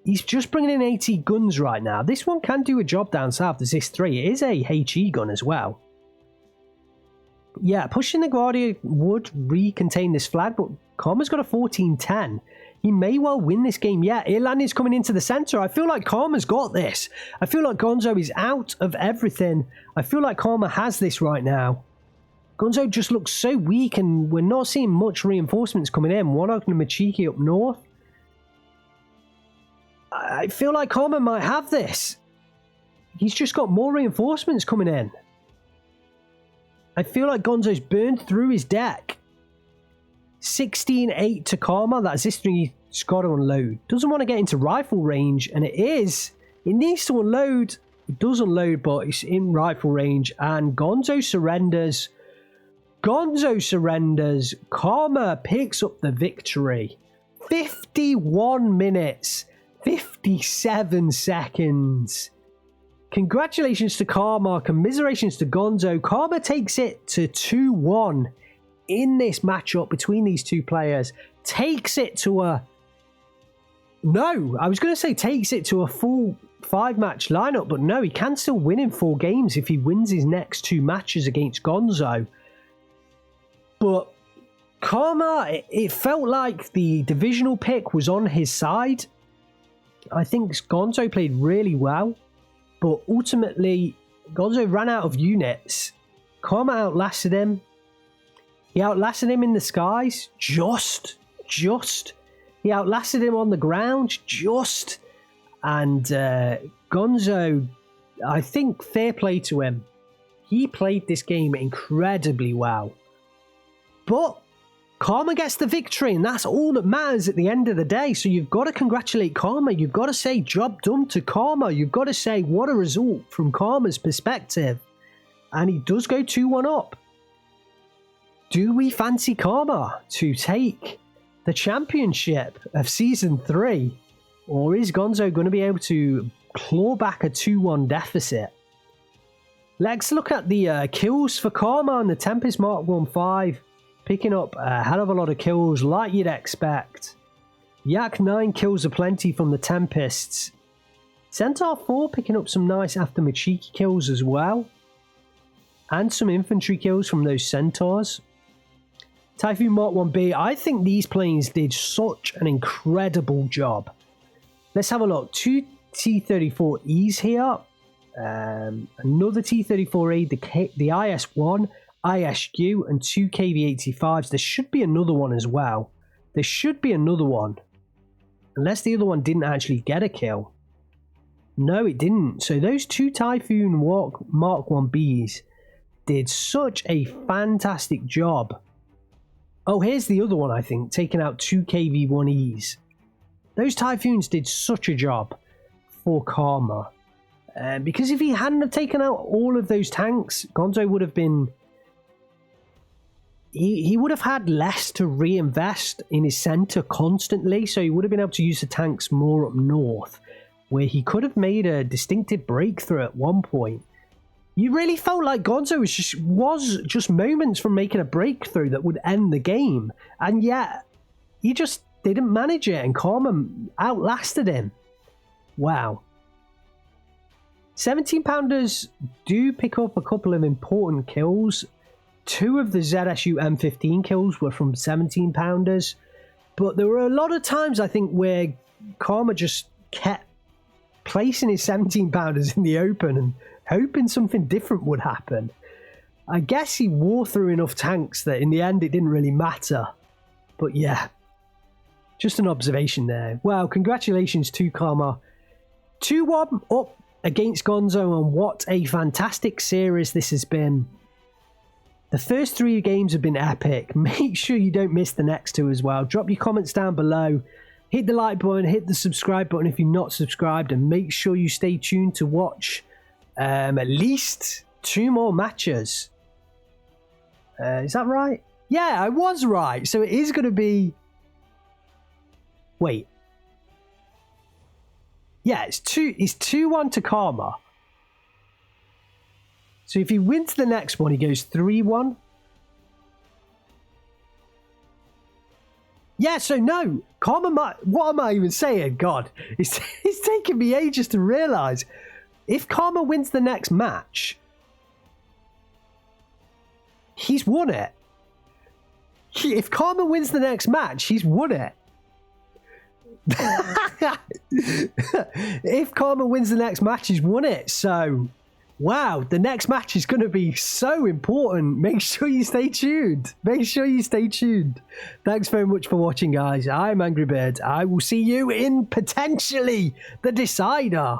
He's just bringing in 80 guns right now. This one can do a job down south. There's this 3. It is a HE gun as well. Yeah, pushing the Guardia would re-contain this flag, but Karma's got a 14-10. He may well win this game. Yeah, air landing's coming into the center. I feel like Karma's got this. I feel like Gonzo is out of everything. I feel like Karma has this right now. Gonzo just looks so weak, and we're not seeing much reinforcements coming in. One of them Machiki up north. I feel like Karma might have this. He's just got more reinforcements coming in. I feel like Gonzo's burned through his deck. 16-8 to Karma. That's history. He's got to unload. Doesn't want to get into rifle range, and it is. It needs to unload. It does unload, but it's in rifle range, and Gonzo surrenders. Gonzo surrenders. Karma picks up the victory. 51 minutes. 57 seconds. Congratulations to Karma. Commiserations to Gonzo. Karma takes it to 2-1 in this matchup between these two players. Takes it to a... No, I was going to say takes it to a full 5-match lineup, but no, he can still win in 4 games if he wins his next 2 matches against Gonzo. But Karma, it felt like the divisional pick was on his side. I think Gonzo played really well, but ultimately Gonzo ran out of units. Karma outlasted him. He outlasted him in the skies, just. He outlasted him on the ground, just. And Gonzo, I think fair play to him. He played this game incredibly well. But Karma gets the victory, and that's all that matters at the end of the day. So you've got to congratulate Karma. You've got to say job done to Karma. You've got to say what a result from Karma's perspective. And he does go 2-1 up. Do we fancy Karma to take the championship of Season 3? Or is Gonzo going to be able to claw back a 2-1 deficit? Let's look at the kills for Karma and the Tempest Mark 1.5. Picking up a hell of a lot of kills like you'd expect. Yak 9 kills aplenty from the Tempests. Centaur 4 picking up some nice after Machiki kills as well. And some infantry kills from those Centaurs. Typhoon Mark 1B, I think these planes did such an incredible job. Let's have a look. 2 T-34Es here. Another T-34A, the IS-1. ISU and 2 KV-85s. There should be another one as well. There should be another one. Unless the other one didn't actually get a kill. No, it didn't. So those 2 Typhoon Mark 1Bs did such a fantastic job. Oh, here's the other one, I think. Taking out 2 KV-1Es. Those Typhoons did such a job for Karma. Because if he hadn't have taken out all of those tanks, Gonzo would have been... He would have had less to reinvest in his centre constantly, so he would have been able to use the tanks more up north, where he could have made a distinctive breakthrough at one point. You really felt like Gonzo was just moments from making a breakthrough that would end the game, and yet he just didn't manage it, and Karma outlasted him. Wow. 17-pounders do pick up a couple of important kills. 2 of the ZSU M15 kills were from 17-pounders, but there were a lot of times, I think, where Karma just kept placing his 17-pounders in the open and hoping something different would happen. I guess he wore through enough tanks that in the end it didn't really matter. But yeah, just an observation there. Well, congratulations to Karma. 2-1 up against Gonzo, and what a fantastic series this has been. The first 3 games have been epic. Make sure you don't miss the next 2 as well. Drop your comments down below. Hit the like button, hit the subscribe button if you're not subscribed, and make sure you stay tuned to watch at least 2 more matches. Is that right? Yeah, I was right. So it is going to be... Wait. Yeah, it's 2-1 to Karma. So if he wins the next one, he goes 3-1. Yeah, so no. Karma might... What am I even saying? God, it's taking me ages to realise. If Karma wins the next match, he's won it. If Karma wins the next match, he's won it. If Karma wins the next match, he's won it. So... Wow, the next match is going to be so important. Make sure you stay tuned. Make sure you stay tuned. Thanks very much for watching, guys. I'm Angry Bird. I will see you in potentially the decider.